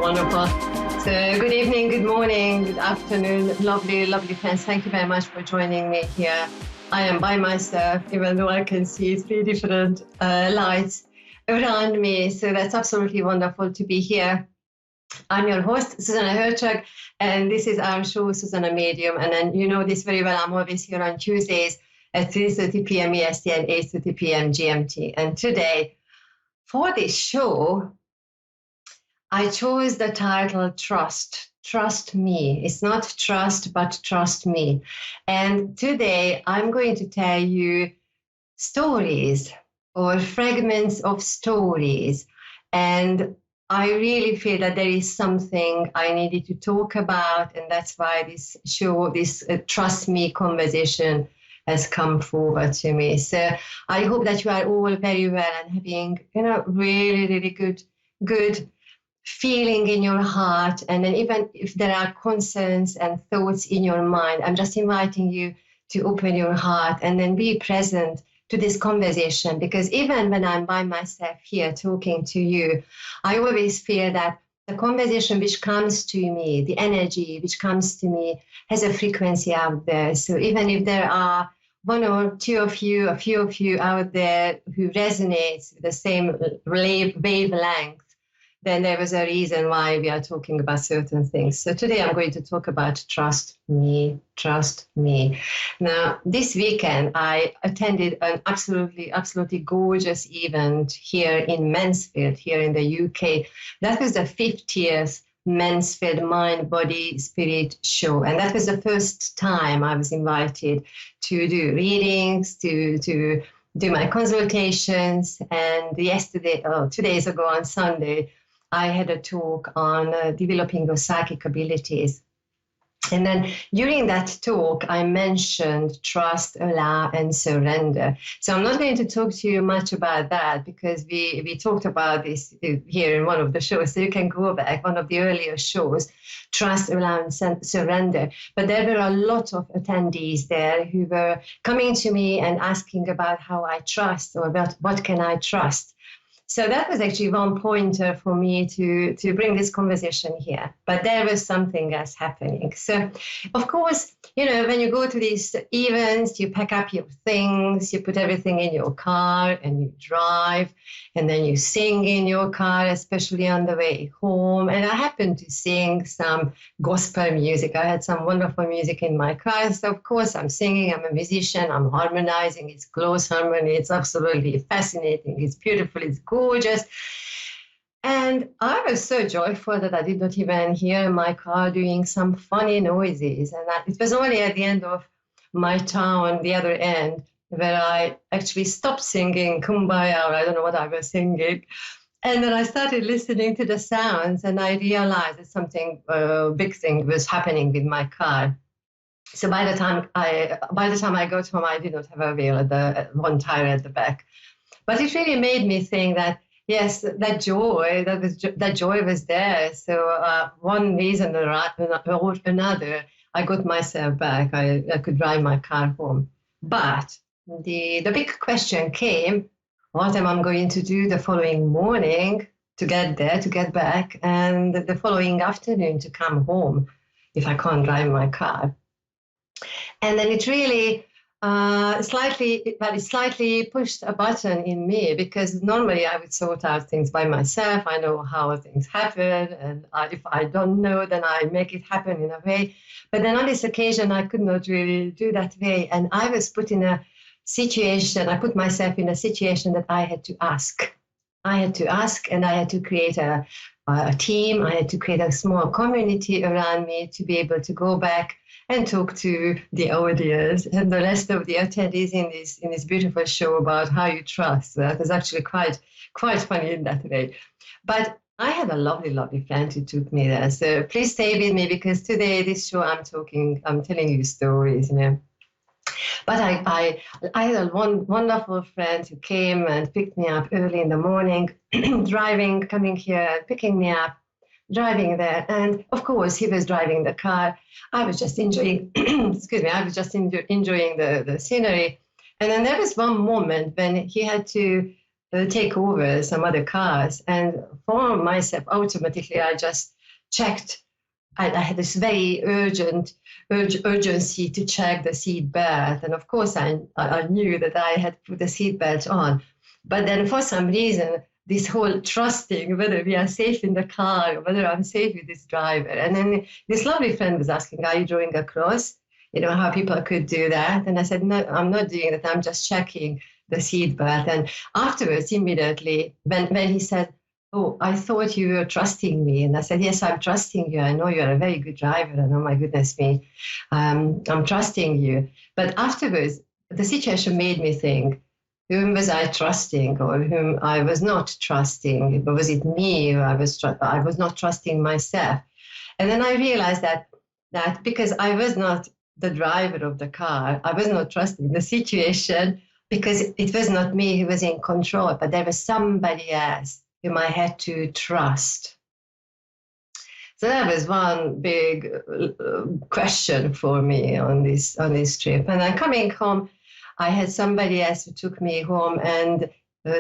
Wonderful. So good evening, good morning, good afternoon, lovely, lovely friends. Thank you very much for joining me here. I am by myself, even though I can see three different lights around me. So that's absolutely wonderful to be here. I'm your host, Zsuzsanna Hörcsög, and this is our show, Zsuzsanna Medium. And then you know this very well, I'm always here on Tuesdays at 3:30 p.m. EST and 8:30 p.m. GMT. And today, for this show, I chose the title Trust. Trust me. It's not trust, but trust me. And today I'm going to tell you stories or fragments of stories. And I really feel that there is something I needed to talk about. And that's why this show, this Trust Me conversation has come forward to me. So I hope that you are all very well and having, really, really good feeling in your heart. And then even if there are concerns and thoughts in your mind, I'm just inviting you to open your heart and then be present to this conversation. Because even when I'm by myself here talking to you, I always feel that the conversation which comes to me, the energy which comes to me has a frequency out there. So even if there are one or two of you, a few of you out there who resonates with the same wavelength, then there was a reason why we are talking about certain things. So today I'm going to talk about trust me, trust me. Now, this weekend, I attended an absolutely gorgeous event here in Mansfield, here in the UK. That was the 50th Mansfield Mind, Body, Spirit show. And that was the first time I was invited to do readings, to do my consultations. And 2 days ago on Sunday, I had a talk on developing your psychic abilities. And then during that talk, I mentioned trust, allow, and surrender. So I'm not going to talk to you much about that because we talked about this here in one of the shows. So you can go back, one of the earlier shows, trust, allow, and surrender. But there were a lot of attendees there who were coming to me and asking about how I trust or about what can I trust. So that was actually one pointer for me to bring this conversation here. But there was something else happening. So, of course, when you go to these events, you pack up your things, you put everything in your car and you drive, and then you sing in your car, especially on the way home. And I happened to sing some gospel music. I had some wonderful music in my car. So, of course, I'm singing, I'm a musician, I'm harmonizing. It's close harmony. It's absolutely fascinating. It's beautiful. It's gorgeous. And I was so joyful that I did not even hear my car doing some funny noises. And it was only at the end of my town, the other end, where I actually stopped singing Kumbaya, or I don't know what I was singing. And then I started listening to the sounds, and I realized that something big thing was happening with my car. So by the time I got home, I did not have a wheel at one tire at the back. But it really made me think that, yes, that joy was there. So one reason or another, I got myself back. I could drive my car home. But the big question came, what am I going to do the following morning to get there, to get back, and the following afternoon to come home if I can't drive my car? And then it really slightly pushed a button in me, because normally I would sort out things by myself. I know how things happen, and if I don't know, then I make it happen in a way. But then on this occasion, I could not really do that way, and I was put in a situation. I put myself in a situation that I had to ask. I had to ask, and I had to create a team. I had to create a small community around me to be able to go back and talk to the audience and the rest of the attendees in this beautiful show about how you trust. That was actually quite funny in that way. But I had a lovely, lovely friend who took me there. So please stay with me, because today, this show, I'm telling you stories, But I had a wonderful friend who came and picked me up early in the morning, coming here, picking me up, driving there. And of course, he was driving the car. I was just enjoying, enjoying the scenery. And then there was one moment when he had to take over some other cars. And for myself, automatically, I just checked. I had this very urgency to check the seat belt. And of course, I knew that I had put the seat belt on. But then for some reason, this whole trusting whether we are safe in the car, or whether I'm safe with this driver. And then this lovely friend was asking, are you drawing a cross? You know, how people could do that. And I said, no, I'm not doing that. I'm just checking the seat belt. And afterwards, immediately, when he said, oh, I thought you were trusting me. And I said, yes, I'm trusting you. I know you're a very good driver. And oh my goodness me, I'm trusting you. But afterwards, the situation made me think, whom was I trusting or whom I was not trusting? Was it me or I was not trusting myself? And then I realized that because I was not the driver of the car, I was not trusting the situation because it was not me who was in control, but there was somebody else whom I had to trust. So that was one big question for me on this trip. And then coming home, I had somebody else who took me home, and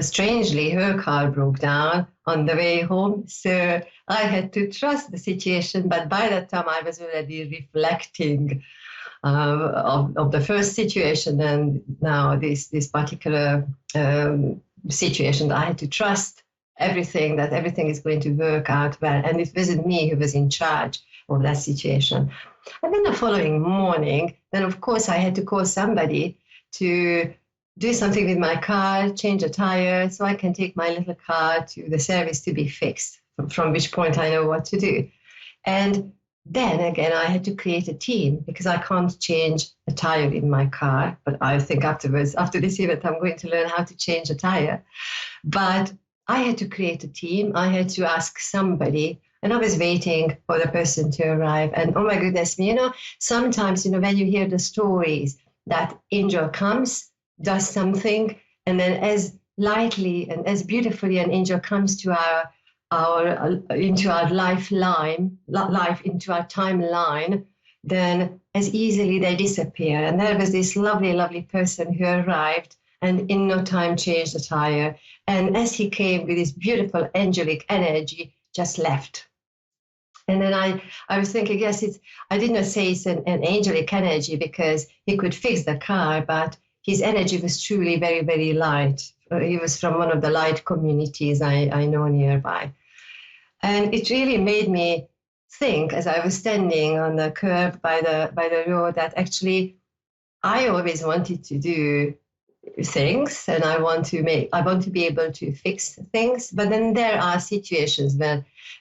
strangely, her car broke down on the way home. So I had to trust the situation. But by that time, I was already reflecting of the first situation, and now this particular situation. I had to trust everything, that everything is going to work out well. And it wasn't me who was in charge of that situation. And then the following morning, then of course I had to call somebody to do something with my car, change a tire, so I can take my little car to the service to be fixed, from which point I know what to do. And then again, I had to create a team because I can't change a tire in my car. But I think afterwards, after this event, I'm going to learn how to change a tire. But I had to create a team. I had to ask somebody, and I was waiting for the person to arrive. And oh my goodness me, sometimes, when you hear the stories that angel comes, does something, and then as lightly and as beautifully an angel comes to into our lifeline, into our timeline, then as easily they disappear. And there was this lovely, lovely person who arrived and in no time changed the tire. And as he came with this beautiful angelic energy, just left. And then I was thinking, yes, I did not say it's an angelic energy because he could fix the car, but his energy was truly very, very light. He was from one of the light communities I know nearby. And it really made me think, as I was standing on the curb by the road, that actually I always wanted to do things, and I want to be able to fix things. But then there are situations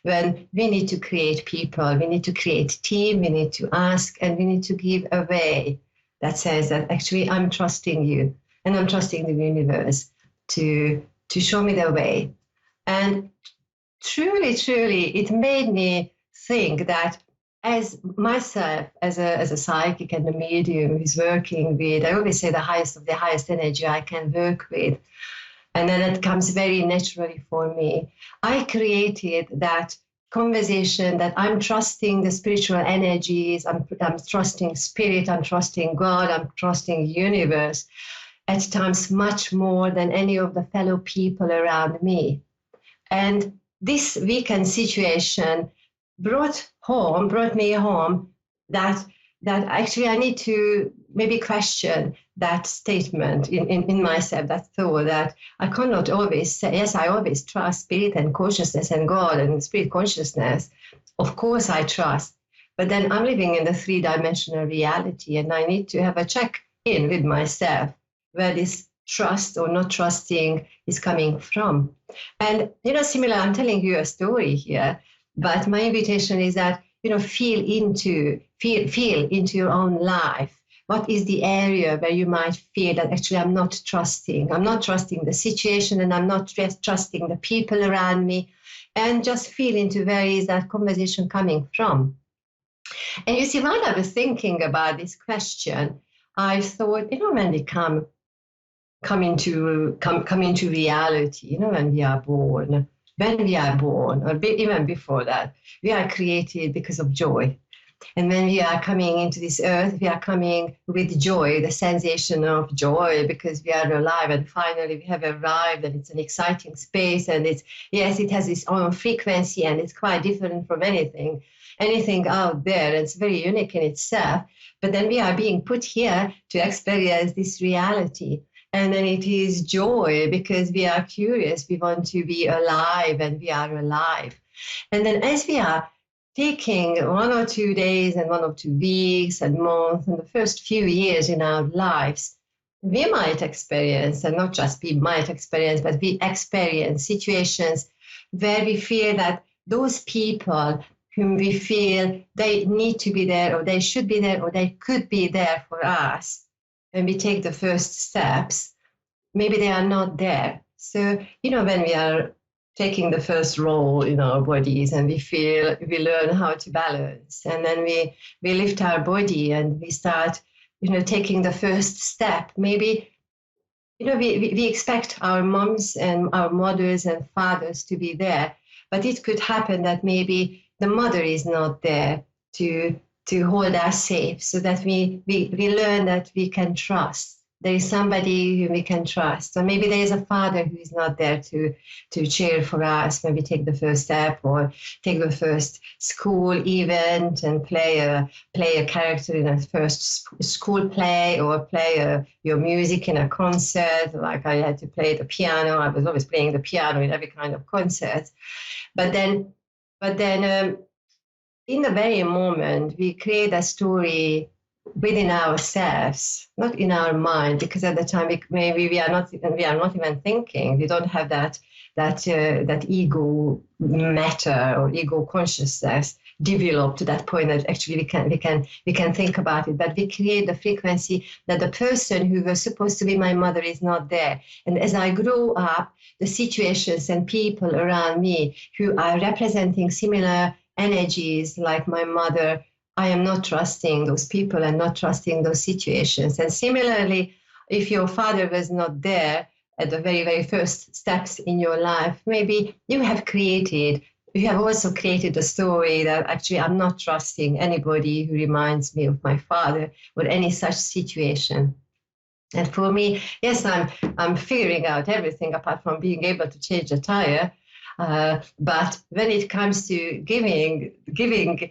when we need to create people, we need to create team, we need to ask, and we need to give away that says that actually I'm trusting you, and I'm trusting the universe to show me the way. And truly, it made me think that as myself, as a psychic and a medium who's working with, I always say the highest of the highest energy I can work with. And then it comes very naturally for me. I created that conversation that I'm trusting the spiritual energies, I'm trusting spirit, I'm trusting God, I'm trusting the universe at times much more than any of the fellow people around me. And this weekend situation brought me home that actually I need to maybe question that statement in myself, that thought that I cannot always say, yes, I always trust spirit and consciousness and God and spirit consciousness. Of course I trust, but then I'm living in the three-dimensional reality, and I need to have a check-in with myself where this trust or not trusting is coming from. And, similar, I'm telling you a story here, but my invitation is that, feel into your own life. What is the area where you might feel that actually I'm not trusting the situation, and I'm not trusting the people around me, and just feel into where is that conversation coming from. And you see, while I was thinking about this question, I thought, when we come into reality, when we are born, or even before that, we are created because of joy. And when we are coming into this earth, we are coming with joy, the sensation of joy, because we are alive and finally we have arrived, and it's an exciting space. And it's, yes, it has its own frequency, and it's quite different from anything out there. It's very unique in itself. But then we are being put here to experience this reality. And then it is joy because we are curious, we want to be alive, and we are alive. And then as we are taking 1 or 2 days and 1 or 2 weeks and months and the first few years in our lives, we might experience, and not just we might experience, but we experience situations where we feel that those people whom we feel they need to be there, or they should be there, or they could be there for us, when we take the first steps, maybe they are not there. So, when we are taking the first role in our bodies and we learn how to balance, and then we lift our body and we start, taking the first step. Maybe, we expect our moms and our mothers and fathers to be there, but it could happen that maybe the mother is not there to hold us safe, so that we learn that we can trust. There is somebody who we can trust. Or maybe there is a father who is not there to cheer for us when we take the first step, or take the first school event and play a character in a first school play, or play your music in a concert. Like I had to play the piano. I was always playing the piano in every kind of concert. But then in the very moment, we create a story within ourselves, not in our mind, because at the time maybe we are not even thinking. We don't have that ego matter or ego consciousness developed to that point that actually we can think about it. But we create the frequency that the person who was supposed to be my mother is not there. And as I grow up, the situations and people around me who are representing similar energies like my mother, I am not trusting those people and not trusting those situations. And similarly, if your father was not there at the very, very first steps in your life, maybe you have also created a story that actually I'm not trusting anybody who reminds me of my father or any such situation. And for me, yes, I'm figuring out everything apart from being able to change a tire. But when it comes to giving the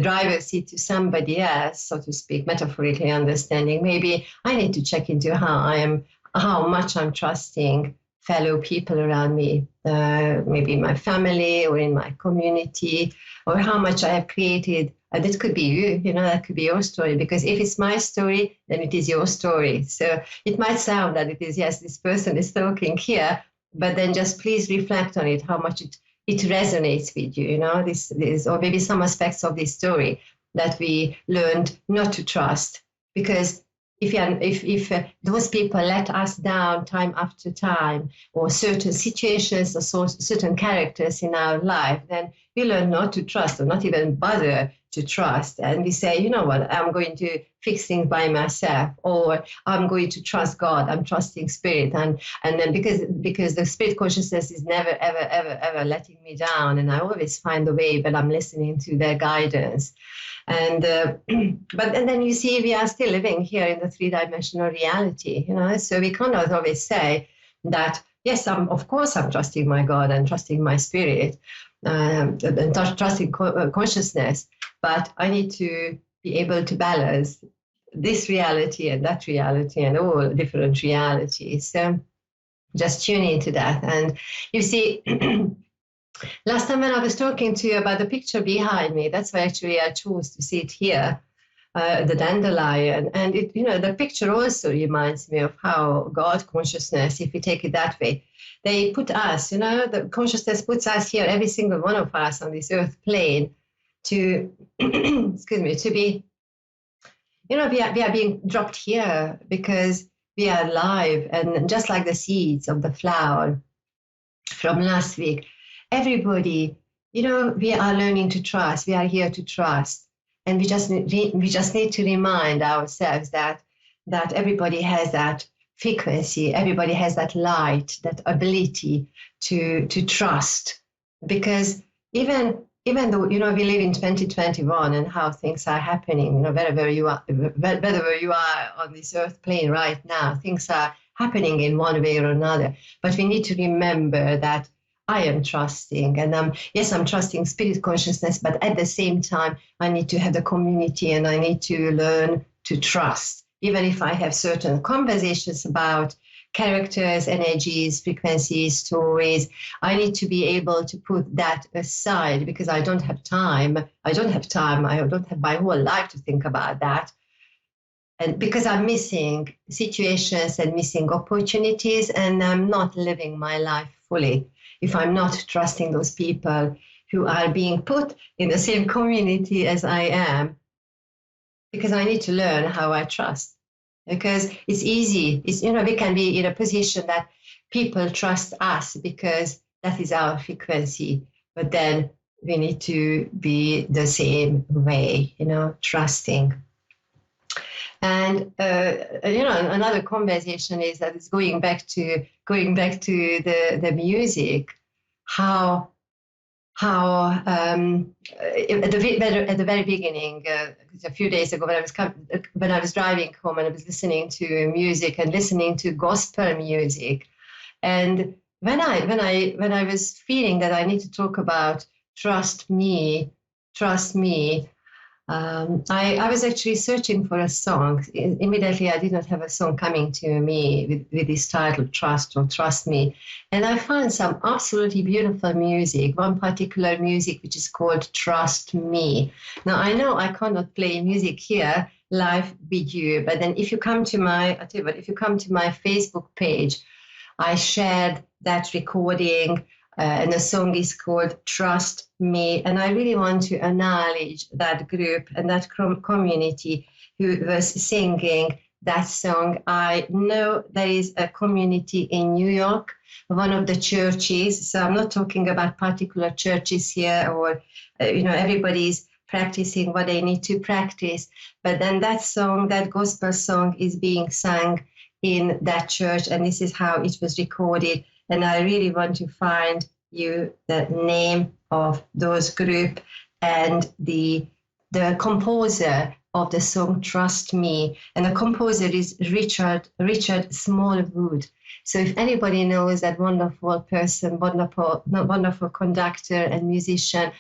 driver's seat to somebody else, so to speak, metaphorically understanding, maybe I need to check into how much I'm trusting fellow people around me, maybe my family or in my community, or how much I have created. This could be you, that could be your story, because if it's my story, then it is your story. So it might sound that it is, yes, this person is talking here, but then just please reflect on it, how much it resonates with you, this, or maybe some aspects of this story that we learned not to trust. Because if those people let us down time after time, or certain situations or certain characters in our life, then we learn not to trust, or not even bother to trust. And we say, you know what, I'm going to fix things by myself, or I'm going to trust God, I'm trusting spirit. And then because the spirit consciousness is never, ever, ever, ever letting me down. And I always find a way when I'm listening to their guidance. And then you see, we are still living here in the 3-dimensional reality, so we cannot always say that, yes, of course I'm trusting my God and trusting my spirit, and trusting consciousness, but I need to be able to balance this reality and that reality and all different realities. So just tune into that. And you see, last time when I was talking to you about the picture behind me, that's why actually I chose to see it here, the dandelion. And the picture also reminds me of how God consciousness, if we take it that way, they put us, the consciousness puts us here, every single one of us on this earth plane to, to be, we are being dropped here because we are alive. And just like the seeds of the flower from last week, everybody, we are learning to trust. We are here to trust. And we just need to remind ourselves that everybody has that frequency, everybody has that light, that ability to trust. Because even even though, we live in 2021 and how things are happening, wherever you are, wherever you are on this earth plane right now, things are happening in one way or another. But we need to remember that I am trusting, and yes, I'm trusting spirit consciousness, but at the same time, I need to have the community and I need to learn to trust. Even if I have certain conversations about characters, energies, frequencies, stories, I need to be able to put that aside because I don't have time. I don't have my whole life to think about that. And because I'm missing situations and missing opportunities, and I'm not living my life fully if I'm not trusting those people who are being put in the same community as I am, because I need to learn how I trust. Because it's easy. We can be in a position that people trust us because that is our frequency. But then we need to be the same way, trusting. And another conversation is that it's going back to the music, how at the very beginning, a few days ago, when I was driving home and I was listening to music and listening to gospel music, and when I was feeling that I need to talk about trust me. I was actually searching for a song. Immediately, I did not have a song coming to me with this title, Trust or Trust Me. And I found some absolutely beautiful music, one particular music which is called Trust Me. Now, I know I cannot play music here live with you, but then if you come to my Facebook page, I shared that recording. And the song is called Trust Me. And I really want to acknowledge that group and that community who was singing that song. I know there is a community in New York, one of the churches. So I'm not talking about particular churches here or, everybody's practicing what they need to practice. But then that song, that gospel song is being sung in that church. And this is how it was recorded. And I really want to find you the name of those group and the composer of the song Trust Me. And the composer is Richard Smallwood. So if anybody knows that wonderful person, wonderful conductor and musician,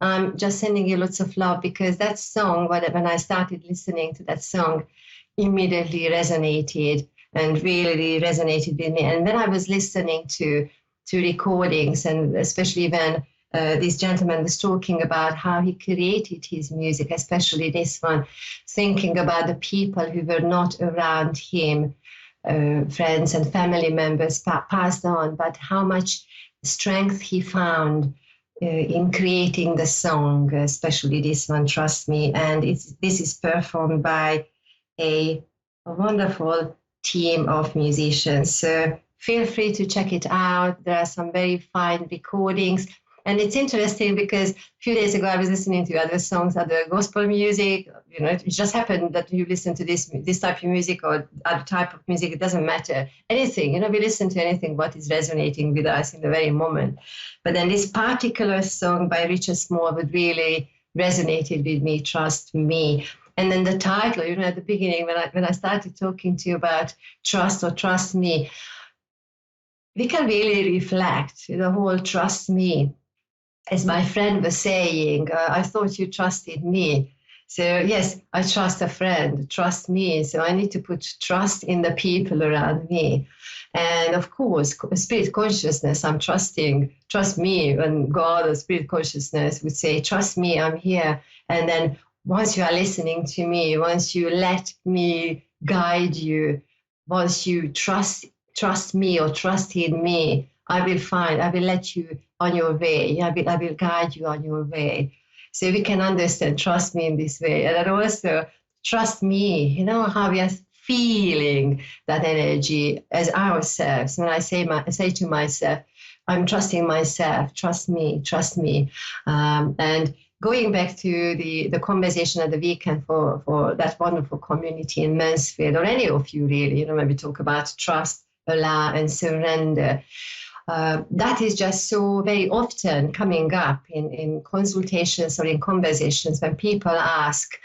I'm just sending you lots of love, because that song, when I started listening to that song, immediately resonated and really resonated with me. And when I was listening to recordings, and especially when this gentleman was talking about how he created his music, especially this one, thinking about the people who were not around him, friends and family members passed on, but how much strength he found in creating the song, especially this one, Trust Me. And this is performed by a wonderful team of musicians. So feel free to check it out. There are some very fine recordings. And it's interesting because a few days ago I was listening to other songs, other gospel music. It just happened that you listen to this type of music or other type of music. It doesn't matter. Anything, we listen to anything what is resonating with us in the very moment. But then this particular song by Richard Smallwood really resonated with me, Trust Me. And then the title, at the beginning, when I started talking to you about trust or trust me, we can really reflect the whole trust me. As my friend was saying, I thought you trusted me. So yes, I trust a friend, trust me. So I need to put trust in the people around me. And of course, spirit consciousness, I'm trusting, trust me. And God or spirit consciousness would say, trust me, I'm here. And then once you are listening to me, once you let me guide you, once you trust me or trust in me, I will let you on your way. I will guide you on your way. So we can understand, trust me in this way. And then also trust me, how we are feeling that energy as ourselves. When I say to myself, I'm trusting myself, trust me. And going back to the conversation at the weekend for that wonderful community in Mansfield, or any of you really, when we talk about trust, allow, and surrender, That is just so very often coming up in consultations or in conversations when people ask,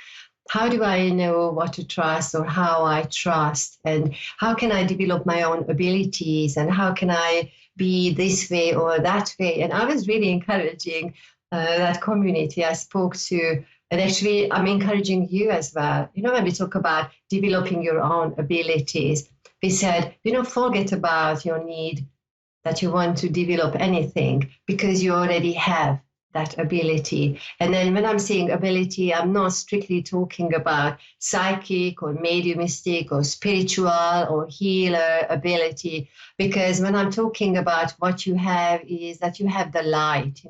how do I know what to trust or how I trust? And how can I develop my own abilities? And how can I be this way or that way? And I was really encouraging that community I spoke to. And actually, I'm encouraging you as well. You know, when we talk about developing your own abilities, we said, forget about your need that you want to develop anything because you already have that ability. And then when I'm saying ability, I'm not strictly talking about psychic or mediumistic or spiritual or healer ability, because when I'm talking about what you have is that you have the light,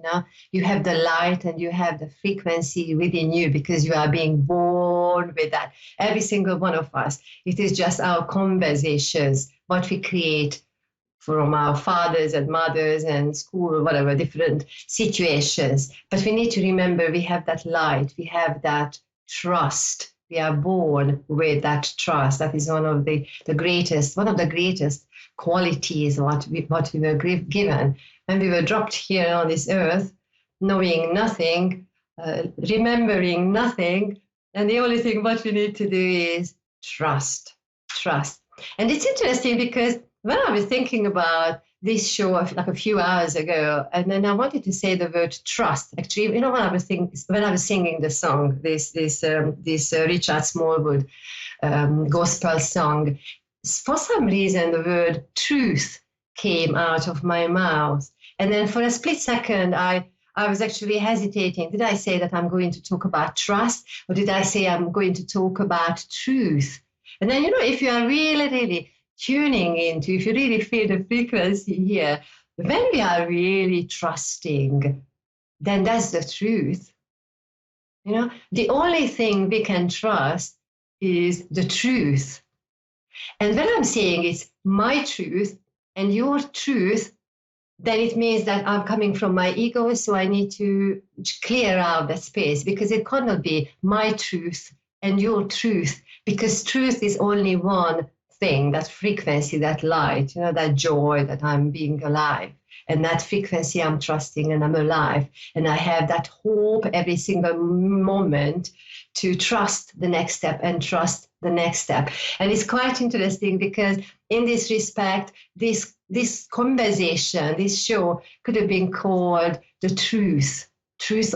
you have the light and you have the frequency within you because you are being born with that. Every single one of us. It is just our conversations, what we create from our fathers and mothers and school or whatever, different situations. But we need to remember we have that light, we have that trust. We are born with that trust. That is one of the greatest qualities what we were given. When we were dropped here on this earth, knowing nothing, remembering nothing, and the only thing what we need to do is trust. And it's interesting because when I was thinking about this show like a few hours ago, and then I wanted to say the word trust. Actually, when I was singing the song, this Richard Smallwood gospel song, for some reason the word truth came out of my mouth, and then for a split second I was actually hesitating. Did I say that I'm going to talk about trust, or did I say I'm going to talk about truth? And then if you are really tuning into, if you really feel the frequency here, when we are really trusting, then that's the truth. The only thing we can trust is the truth. And when I'm saying it's my truth and your truth, then it means that I'm coming from my ego, so I need to clear out that space, because it cannot be my truth and your truth, because truth is only one thing, that frequency, that light, that joy that I'm being alive. And that frequency I'm trusting and I'm alive. And I have that hope every single moment to trust the next step and trust the next step. And it's quite interesting because in this respect, this conversation, this show could have been called the truth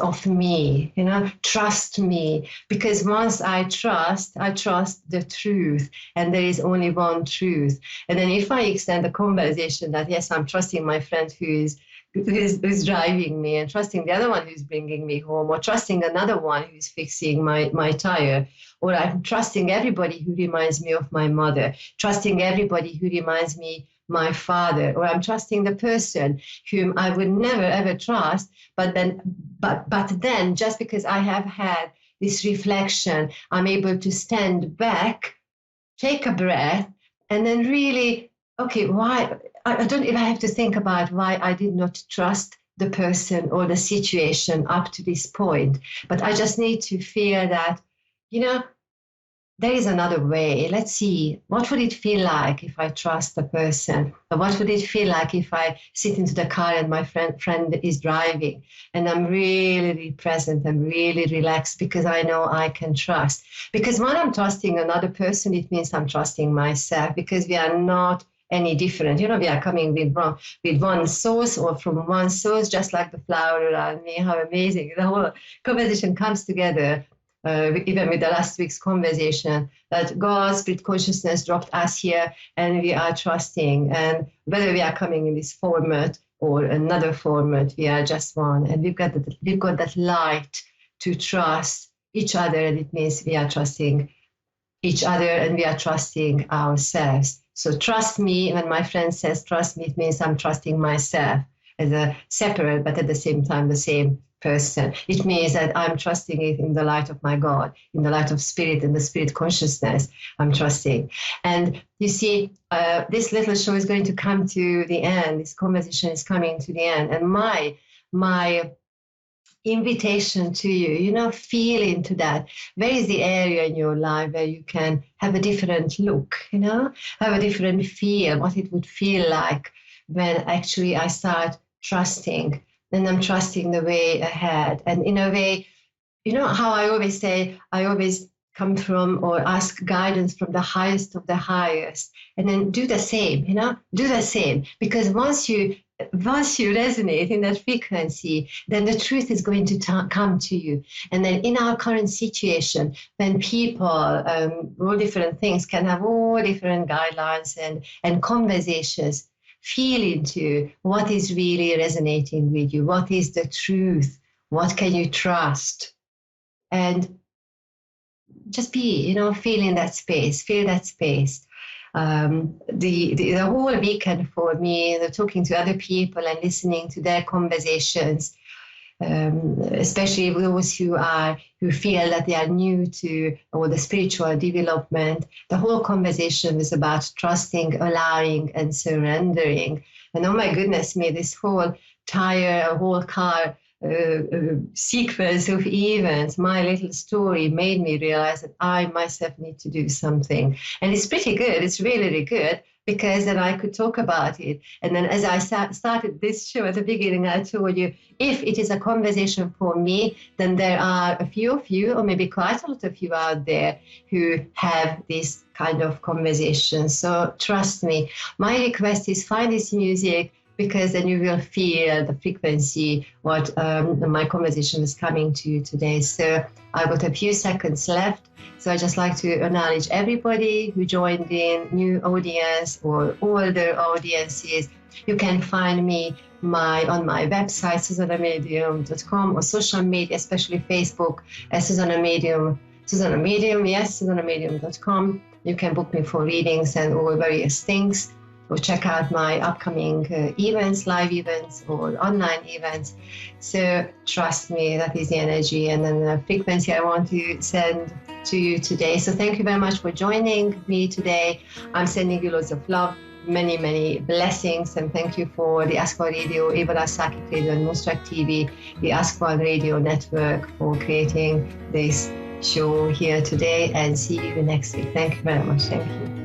of me, trust me, because once I trust the truth, and there is only one truth. And then if I extend the conversation that, yes, I'm trusting my friend who's driving me, and trusting the other one who's bringing me home, or trusting another one who's fixing my tire, or I'm trusting everybody who reminds me of my mother, trusting everybody who reminds me my father, or I'm trusting the person whom I would never ever trust, but then just because I have had this reflection, I'm able to stand back, take a breath, and then really, okay, why? I don't even have to think about why I did not trust the person or the situation up to this point, but I just need to feel that, there is another way. Let's see, what would it feel like if I trust the person? Or what would it feel like if I sit into the car and my friend is driving and I'm really present, I'm really relaxed because I know I can trust. Because when I'm trusting another person, it means I'm trusting myself, because we are not any different. We are coming with one source, or from one source, just like the flower around me. How amazing. The whole conversation comes together. Even with the last week's conversation, that God's spirit consciousness dropped us here and we are trusting. And whether we are coming in this format or another format, we are just one. And we've got that light to trust each other. And it means we are trusting each other and we are trusting ourselves. So trust me, when my friend says trust me, it means I'm trusting myself as a separate, but at the same time, the same person. It means that I'm trusting it in the light of my God, in the light of spirit and the spirit consciousness. I'm trusting. And you see, this little show is going to come to the end. This conversation is coming to the end. And my invitation to you, feel into that. Where is the area in your life where you can have a different look, have a different feel, what it would feel like when actually I start trusting, and I'm trusting the way ahead. And in a way, you know how I always say, I always come from or ask guidance from the highest of the highest, and then do the same, do the same. Because once you resonate in that frequency, then the truth is going to come to you. And then in our current situation, when people, all different things can have all different guidelines and conversations, feel into what is really resonating with you, what is the truth, what can you trust, and just be, feel in that space, feel that space. The whole weekend for me, talking to other people and listening to their conversations, especially those who feel that they are new to or the spiritual development, the whole conversation was about trusting, allowing, and surrendering. And oh my goodness me, this whole car sequence of events, my little story made me realize that I myself need to do something. And it's pretty good. It's really, really good, because then I could talk about it. And then as I started this show at the beginning, I told you, if it is a conversation for me, then there are a few of you, or maybe quite a lot of you out there who have this kind of conversation. So trust me, my request is find this music, because then you will feel the frequency, what my conversation is coming to you today. So I've got a few seconds left. So I just like to acknowledge everybody who joined in, new audience or older audiences. You can find me on my website, zsuzannamedium.com, or social media, especially Facebook, Zsuzsanna Medium, zsuzannamedium.com. You can book me for readings and all various things, or check out my upcoming events, live events or online events. So trust me, that is the energy and then the frequency I want to send to you today. So thank you very much for joining me today. I'm sending you lots of love, many, many blessings, and thank you for the Ask One Radio, Ivana Psychic Radio, and Moonstruck TV, the Ask One Radio network, for creating this show here today, and see you next week. Thank you very much. Thank you.